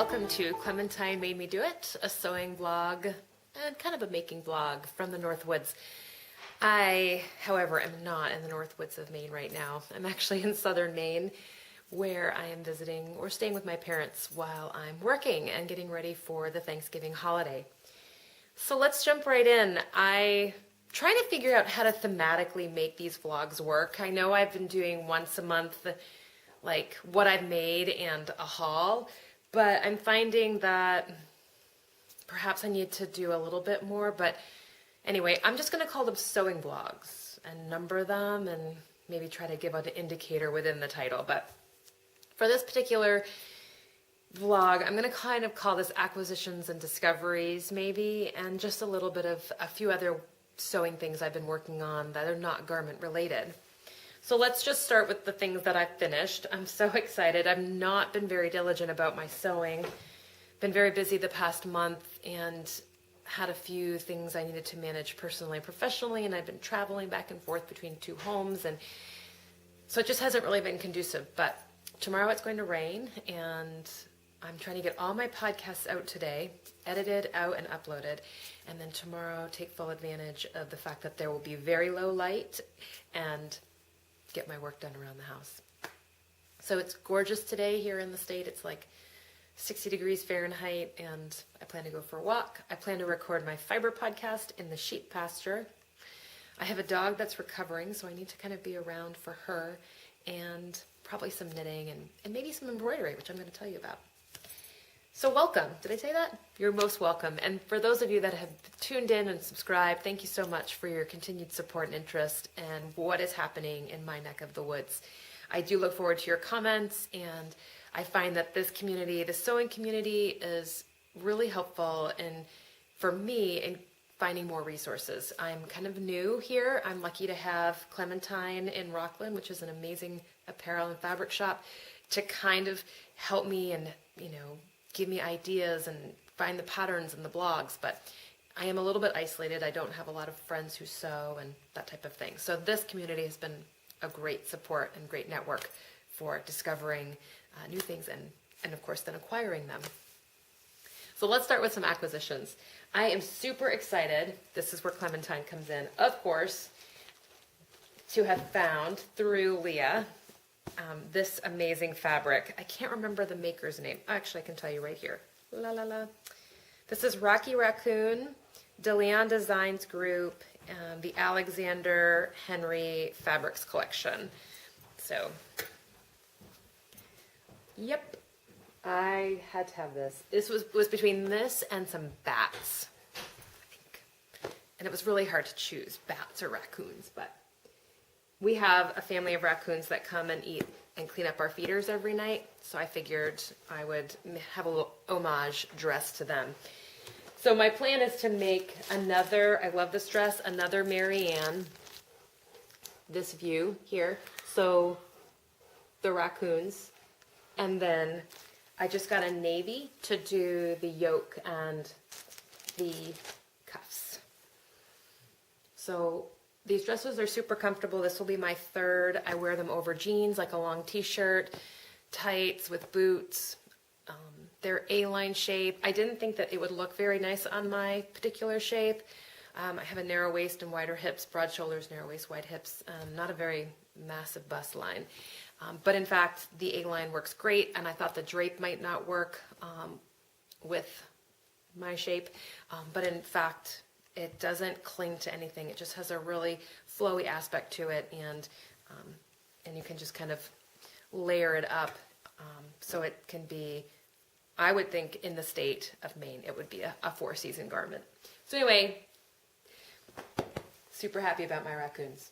welcome to Clementine Made Me Do It, a sewing blog and kind of a making blog from the Northwoods. I, however, am not in the Northwoods of Maine right now. I'm actually in southern Maine, where I am visiting or staying with my parents while I'm working and getting ready for the Thanksgiving holiday. So let's jump right in. I'm trying to figure out how to thematically make these vlogs work. I know I've been doing once a month, like what I've made and a haul, but I'm finding that perhaps I need to do a little bit more. But anyway, I'm just going to call them sewing vlogs and number them and maybe try to give out an indicator within the title. But for this particular vlog, I'm going to kind of call this Acquisitions and Discoveries maybe, and just a little bit of a few other sewing things I've been working on that are not garment related. So let's just start with the things that I've finished. I'm so excited. I've not been very diligent about my sewing. Been very busy the past month and had a few things I needed to manage personally and professionally, and I've been traveling back and forth between two homes, and so it just hasn't really been conducive. But tomorrow it's going to rain, and I'm trying to get all my podcasts out today, edited out and uploaded, and then tomorrow take full advantage of the fact that there will be very low light and get my work done around the house. So it's gorgeous today here in the state. It's like 60 degrees Fahrenheit, and I plan to go for a walk. I plan to record my fiber podcast in the sheep pasture. I have a dog that's recovering, so I need to kind of be around for her, and probably some knitting and maybe some embroidery, which I'm going to tell you about. So welcome. Did I say that? You're most welcome. And for those of you that have tuned in and subscribed, thank you so much for your continued support and interest and what is happening in my neck of the woods. I do look forward to your comments, and I find that this community, the sewing community, is really helpful for me in finding more resources. I'm kind of new here. I'm lucky to have Clementine in Rockland, which is an amazing apparel and fabric shop, to kind of help me and, give me ideas and find the patterns and the blogs. But I am a little bit isolated. I don't have a lot of friends who sew and that type of thing. So this community has been a great support and great network for discovering new things and of course then acquiring them. So let's start with some acquisitions. I am super excited. This is where Clementine comes in, of course, to have found through Leah this amazing fabric. I can't remember the maker's name. Actually, I can tell you right here. This is Rocky Raccoon, DeLeon Designs Group, the Alexander Henry Fabrics Collection. So, yep, I had to have this. This was between this and some bats, I think. And it was really hard to choose, bats or raccoons, but we have a family of raccoons that come and eat and clean up our feeders every night, so I figured I would have a little homage dress to them. So my plan is to make another, I love this dress, another Marianne, this view here, so the raccoons, and then I just got a navy to do the yoke and the cuffs. So these dresses are super comfortable. This will be my third. I wear them over jeans, like a long t-shirt, tights with boots. They're A-line shape. I didn't think that it would look very nice on my particular shape. I have a narrow waist and wider hips, broad shoulders, narrow waist, wide hips, not a very massive bust line. But in fact, the A-line works great, and I thought the drape might not work with my shape, but in fact, it doesn't cling to anything. It just has a really flowy aspect to it, and you can just kind of layer it up. So it can be, I would think in the state of Maine, it would be a four-season garment. So anyway, super happy about my raccoons.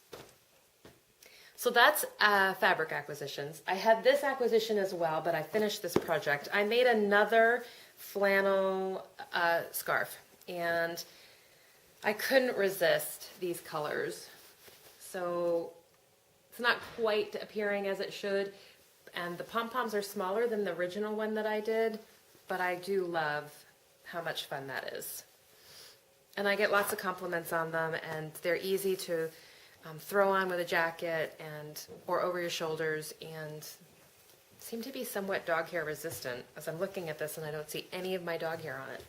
So that's fabric acquisitions. I had this acquisition as well, but I finished this project. I made another flannel scarf, and I couldn't resist these colors. So it's not quite appearing as it should, and the pom-poms are smaller than the original one that I did, but I do love how much fun that is. And I get lots of compliments on them, and they're easy to throw on with a jacket or over your shoulders, and seem to be somewhat dog hair resistant, as I'm looking at this and I don't see any of my dog hair on it.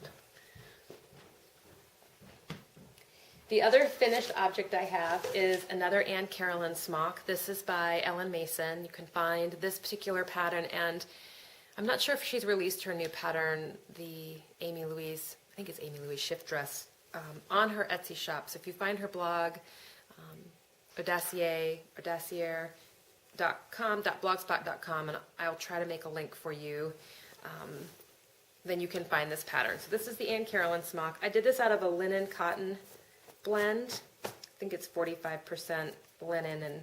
The other finished object I have is another Anne Carolyn smock. This is by Ellen Mason. You can find this particular pattern, and I'm not sure if she's released her new pattern, the Amy Louise, I think it's Amy Louise shift dress, on her Etsy shop. So if you find her blog, audacier.blogspot.com, and I'll try to make a link for you. Then you can find this pattern. So this is the Anne Carolyn smock. I did this out of a linen cotton blend. I think it's 45% linen and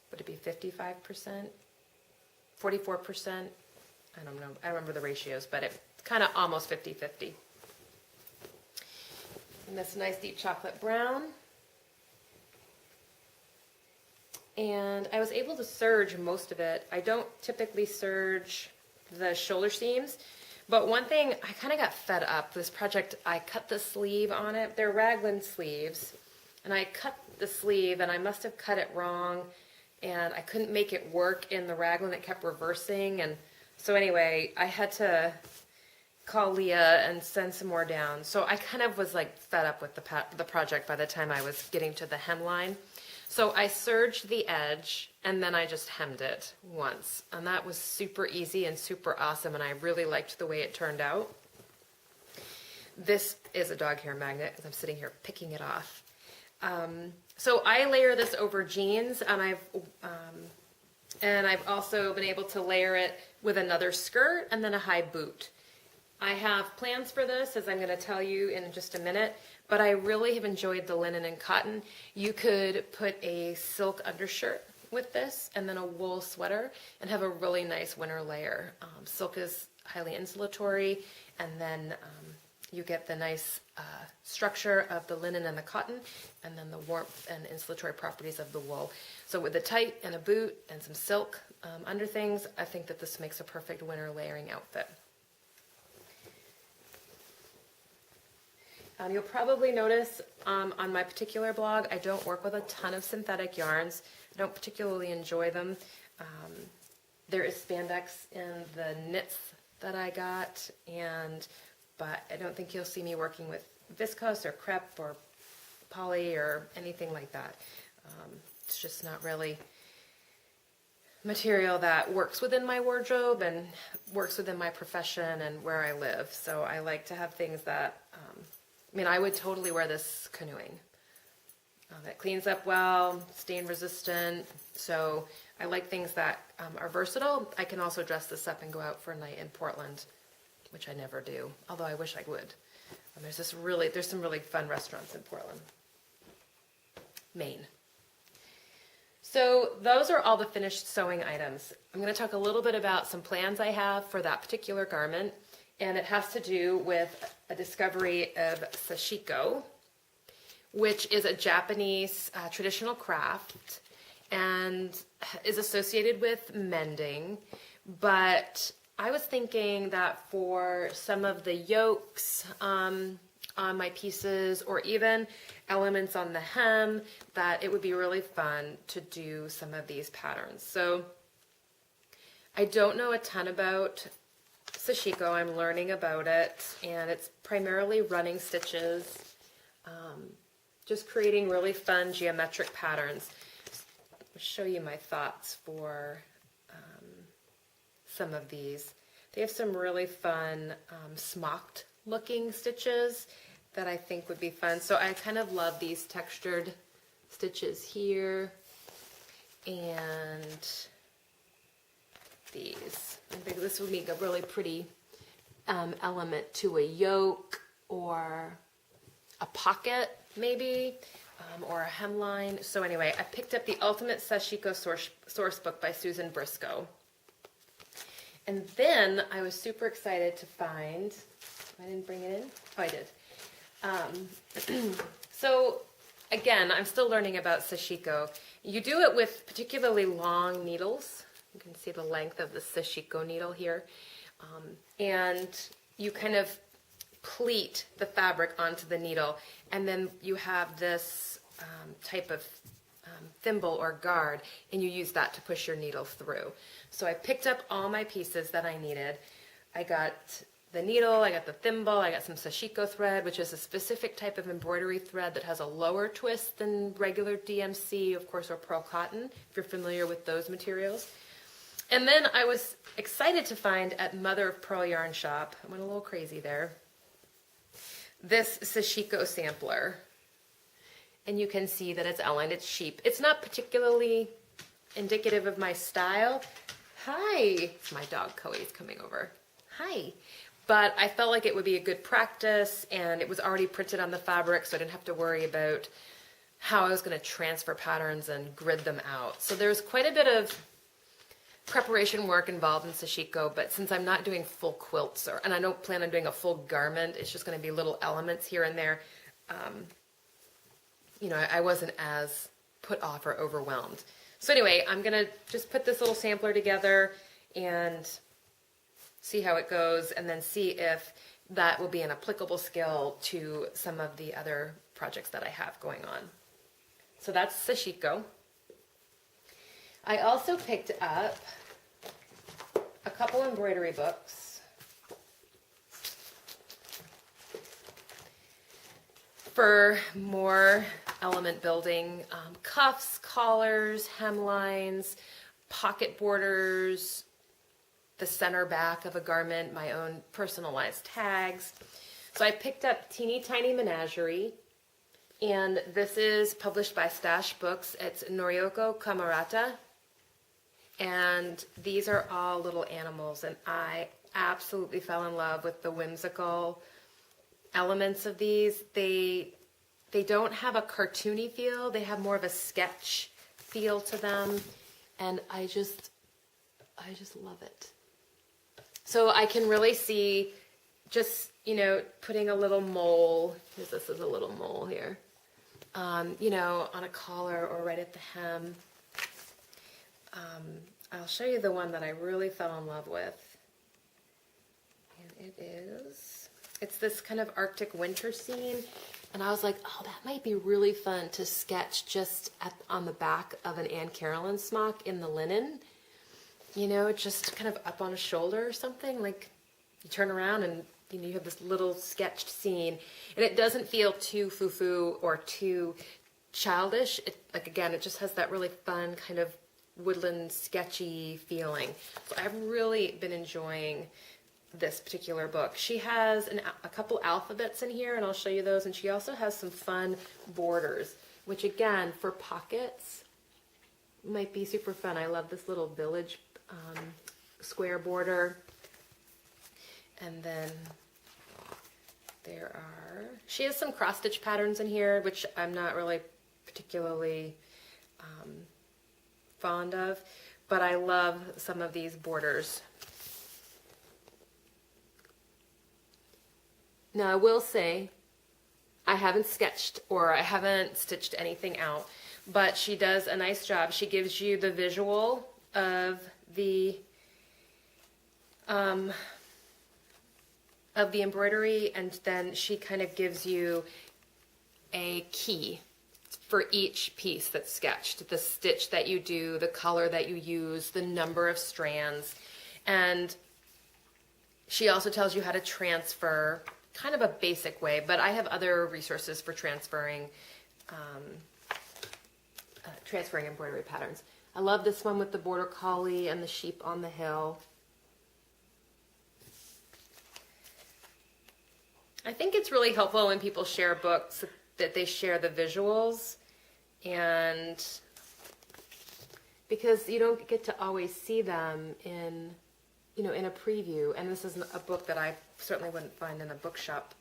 would it be 55%? 44%? I don't know. I don't remember the ratios, but it's kind of almost 50-50. And this nice deep chocolate brown. And I was able to serge most of it. I don't typically serge the shoulder seams, but one thing, I kind of got fed up. This project, I cut the sleeve on it. They're raglan sleeves, and I cut the sleeve, and I must have cut it wrong, and I couldn't make it work in the raglan. It kept reversing, and so anyway, I had to call Leah and send some more down. So I kind of was like fed up with the project by the time I was getting to the hemline. So I serged the edge, and then I just hemmed it once. And that was super easy and super awesome, and I really liked the way it turned out. This is a dog hair magnet, as I'm sitting here picking it off. So I layer this over jeans, and I've also been able to layer it with another skirt and then a high boot. I have plans for this, as I'm going to tell you in just a minute, but I really have enjoyed the linen and cotton. You could put a silk undershirt with this and then a wool sweater and have a really nice winter layer. Silk is highly insulatory, and then you get the nice structure of the linen and the cotton, and then the warmth and insulatory properties of the wool. So with a tight and a boot and some silk under things, I think that this makes a perfect winter layering outfit. You'll probably notice on my particular blog, I don't work with a ton of synthetic yarns. I don't particularly enjoy them. There is spandex in the knits that I got, but I don't think you'll see me working with viscose or crepe or poly or anything like that. It's just not really material that works within my wardrobe and works within my profession and where I live. So I like to have things that I would totally wear this canoeing. It cleans up well, stain resistant, so I like things that are versatile. I can also dress this up and go out for a night in Portland, which I never do, although I wish I would. There's some really fun restaurants in Portland, Maine. So those are all the finished sewing items. I'm going to talk a little bit about some plans I have for that particular garment, and it has to do with a discovery of Sashiko, which is a Japanese traditional craft and is associated with mending. But I was thinking that for some of the yokes on my pieces, or even elements on the hem, that it would be really fun to do some of these patterns. So I don't know a ton about Sashiko. I'm learning about it, and it's primarily running stitches, just creating really fun geometric patterns. I'll show you my thoughts for some of these. They have some really fun smocked looking stitches that I think would be fun. So I kind of love these textured stitches here and these. I think this would make a really pretty element to a yoke or a pocket maybe, or a hemline. So anyway, I picked up the Ultimate Sashiko source book by Susan Briscoe. And then I was super excited to find, I didn't bring it in? Oh, I did. So again, I'm still learning about Sashiko. You do it with particularly long needles. You can see the length of the Sashiko needle here. And you kind of pleat the fabric onto the needle. And then you have this type of thimble or guard, and you use that to push your needle through. So I picked up all my pieces that I needed. I got the needle, I got the thimble, I got some Sashiko thread, which is a specific type of embroidery thread that has a lower twist than regular DMC, of course, or pearl cotton, if you're familiar with those materials. And then I was excited to find at Mother of Pearl Yarn Shop, I went a little crazy there, this Sashiko sampler. And you can see that it's outlined, it's sheep. It's not particularly indicative of my style. Hi, it's my dog Coey's coming over. Hi. But I felt like it would be a good practice, and it was already printed on the fabric, so I didn't have to worry about how I was going to transfer patterns and grid them out. So there's quite a bit of preparation work involved in Sashiko, but since I'm not doing full quilts, and I don't plan on doing a full garment, it's just going to be little elements here and there, you know, I wasn't as put off or overwhelmed. So anyway, I'm going to just put this little sampler together and see how it goes, and then see if that will be an applicable skill to some of the other projects that I have going on. So that's Sashiko. I also picked up a couple embroidery books for more element building, cuffs, collars, hemlines, pocket borders, the center back of a garment, my own personalized tags. So I picked up Teeny Tiny Menagerie, and this is published by Stash Books. It's Noriyoko Kamarata, and these are all little animals, and I absolutely fell in love with the whimsical elements of these. They don't have a cartoony feel, they have more of a sketch feel to them, and I just love it. So I can really see just, you know, putting a little mole, because this is a little mole here, you know, on a collar or right at the hem. I'll show you the one that I really fell in love with. And it's this kind of Arctic winter scene. And I was like, oh, that might be really fun to sketch just on the back of an Carolyn smock in the linen. You know, just kind of up on a shoulder or something. Like, you turn around and, you know, you have this little sketched scene. And it doesn't feel too foo-foo or too childish. Like, again, it just has that really fun kind of woodland sketchy feeling. So I've really been enjoying this particular book. She has a couple alphabets in here, and I'll show you those. And she also has some fun borders, which again, for pockets, might be super fun. I love this little village square border. And then she has some cross stitch patterns in here, which I'm not really particularly fond of, but I love some of these borders. Now I will say, I haven't sketched or I haven't stitched anything out, but she does a nice job. She gives you the visual of the embroidery, and then she kind of gives you a key for each piece that's sketched, the stitch that you do, the color that you use, the number of strands, and she also tells you how to transfer, kind of a basic way, but I have other resources for transferring embroidery patterns. I love this one with the border collie and the sheep on the hill. I think it's really helpful when people share books that they share the visuals, and because you don't get to always see them in, you know, in a preview, and this is a book that I certainly wouldn't find in a bookshop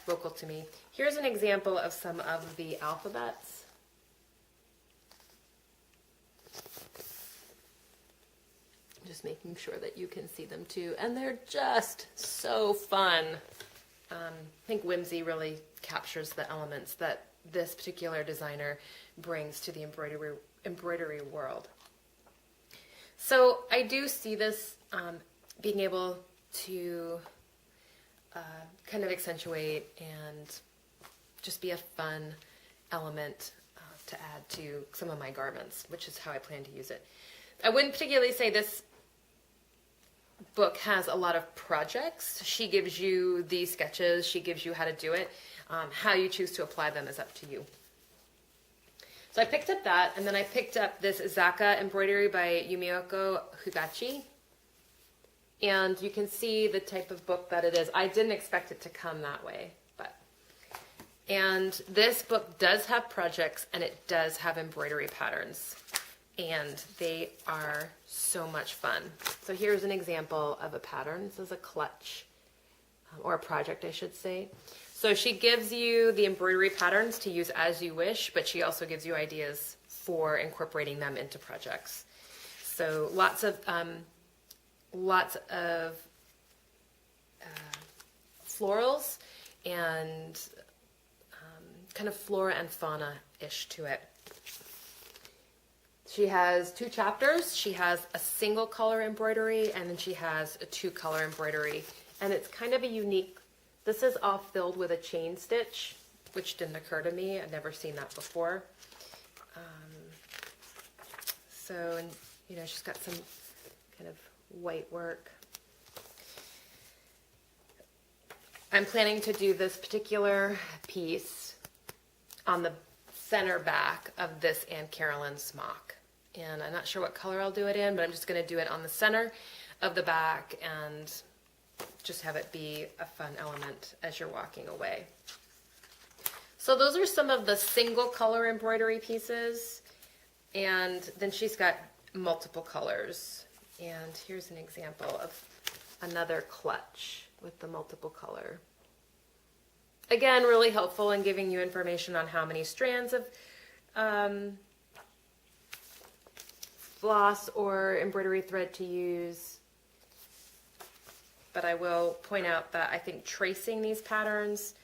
local to me. Here's an example of some of the alphabets. Just making sure that you can see them too, and they're just so fun. I think whimsy really captures the elements that this particular designer brings to the embroidery world. So I do see this being able to kind of accentuate and just be a fun element to add to some of my garments, which is how I plan to use it. I wouldn't particularly say this book has a lot of projects. She gives you the sketches, she gives you how to do it. How you choose to apply them is up to you. So I picked up that, and then I picked up this Zakka Embroidery by Yumioko Hugachi. And you can see the type of book that it is. I didn't expect it to come that way, and this book does have projects, and it does have embroidery patterns, and they are so much fun. So here's an example of a pattern. This is a clutch, or a project, I should say. So she gives you the embroidery patterns to use as you wish, but she also gives you ideas for incorporating them into projects. So lots of florals and kind of flora and fauna-ish to it. She has 2 chapters. She has a single color embroidery, and then she has a 2-color embroidery. And it's kind of a unique, this is all filled with a chain stitch, which didn't occur to me. I've never seen that before. And you know, she's got some kind of white work. I'm planning to do this particular piece on the center back of this Aunt Carolyn smock. And I'm not sure what color I'll do it in, but I'm just going to do it on the center of the back and just have it be a fun element as you're walking away. So those are some of the single color embroidery pieces. And then she's got multiple colors. And here's an example of another clutch with the multiple color. Again, really helpful in giving you information on how many strands of floss or embroidery thread to use. But I will point out that I think tracing these patterns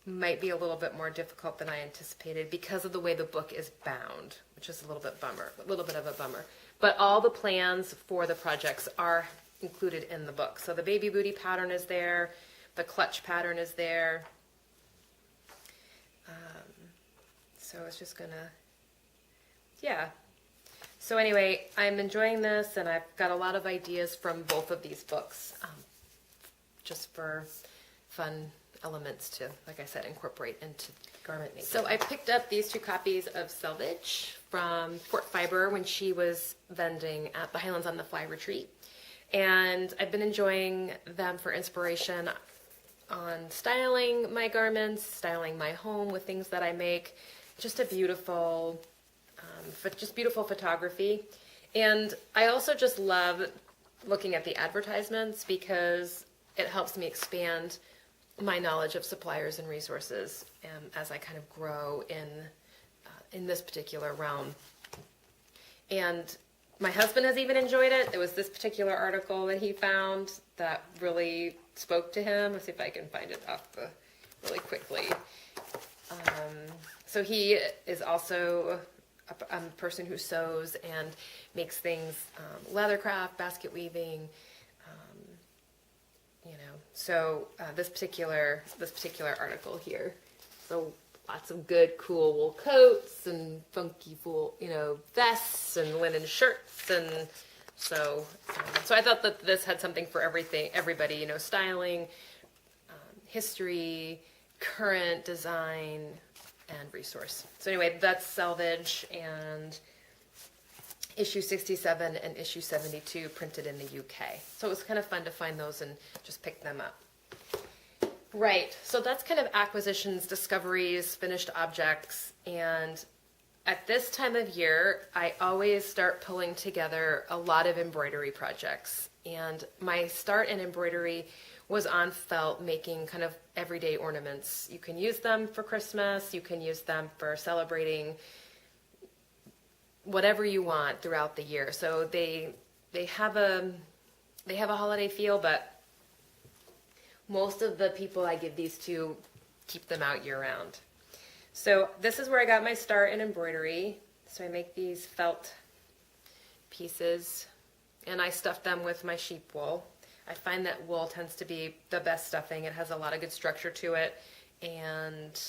might be a little bit more difficult than I anticipated because of the way the book is bound, which is a little bit of a bummer. But all the plans for the projects are included in the book. So the baby booty pattern is there, the clutch pattern is there. So it's just gonna, yeah. So anyway, I'm enjoying this, and I've got a lot of ideas from both of these books, just for fun elements to, like I said, incorporate into garment making. So I picked up these 2 copies of Selvedge from Fort Fiber when she was vending at the Highlands on the Fly retreat. And I've been enjoying them for inspiration on styling my garments, styling my home with things that I make. Just a beautiful, beautiful photography. And I also just love looking at the advertisements because it helps me expand my knowledge of suppliers and resources as I kind of grow in this particular realm. And my husband has even enjoyed it. There was this particular article that he found that really spoke to him. Let's see if I can find it really quickly. So he is also a person who sews and makes things, leathercraft, basket weaving, you know. So this particular article here. So lots of good, cool wool coats and funky wool, you know, vests and linen shirts, and so I thought that this had something for everybody, you know, styling, history, current design, and resource. So anyway, that's Selvedge, and issue 67 and issue 72 printed in the UK. So it was kind of fun to find those and just pick them up. Right, so that's kind of acquisitions, discoveries, finished objects, and at this time of year, I always start pulling together a lot of embroidery projects. And my start in embroidery was on felt, making kind of everyday ornaments. You can use them for Christmas, you can use them for celebrating whatever you want throughout the year. So they have a holiday feel, but most of the people I give these to keep them out year round. So this is where I got my start in embroidery. So I make these felt pieces and I stuff them with my sheep wool. I find that wool tends to be the best stuffing. It has a lot of good structure to it, and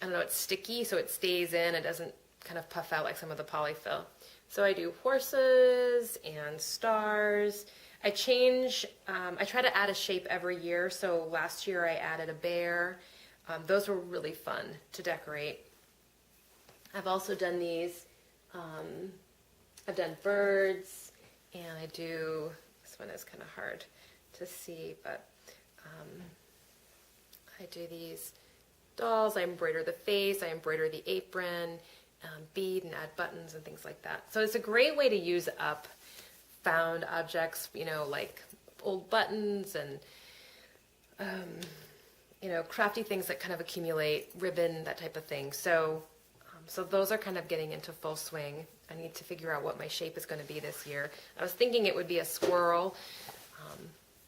I don't know, it's sticky, so it stays in. It doesn't kind of puff out like some of the polyfill. So I do horses and stars. I change, I try to add a shape every year. So last year I added a bear. Those were really fun to decorate. I've also done these, I've done birds, and I do, this one is kind of hard to see, but I do these dolls. I embroider the face, I embroider the apron, bead and add buttons and things like that. So it's a great way to use up found objects, you know, like old buttons and, you know, crafty things that kind of accumulate, ribbon, that type of thing. So, so those are kind of getting into full swing. I need to figure out what my shape is going to be this year. I was thinking it would be a squirrel,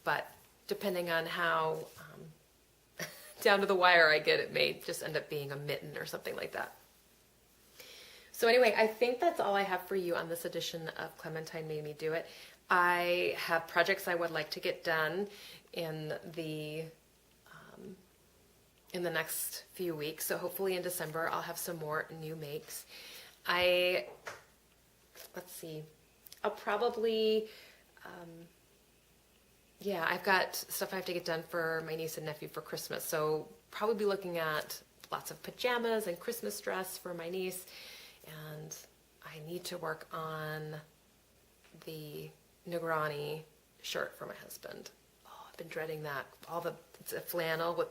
but depending on how down to the wire I get, it may just end up being a mitten or something like that. So anyway, I think that's all I have for you on this edition of Clementine Made Me Do It. I have projects I would like to get done in the next few weeks. So hopefully in December I'll have some more new makes. Let's see, I'll probably, yeah, I've got stuff I have to get done for my niece and nephew for Christmas. So probably be looking at lots of pajamas and Christmas dress for my niece. And I need to work on the Negrani shirt for my husband. Oh, I've been dreading that. It's a flannel with,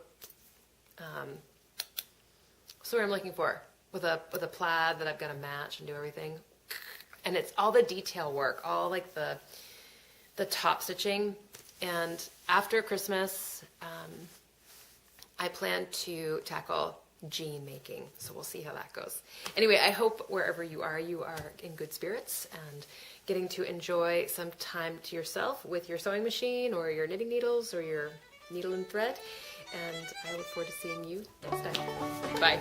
so what I'm looking for, with a plaid that I've got to match and do everything. And it's all the detail work, all like the top stitching. And after Christmas, I plan to tackle jean making. So we'll see how that goes. Anyway, I hope wherever you are in good spirits and getting to enjoy some time to yourself with your sewing machine or your knitting needles or your needle and thread. And I look forward to seeing you next time. Bye.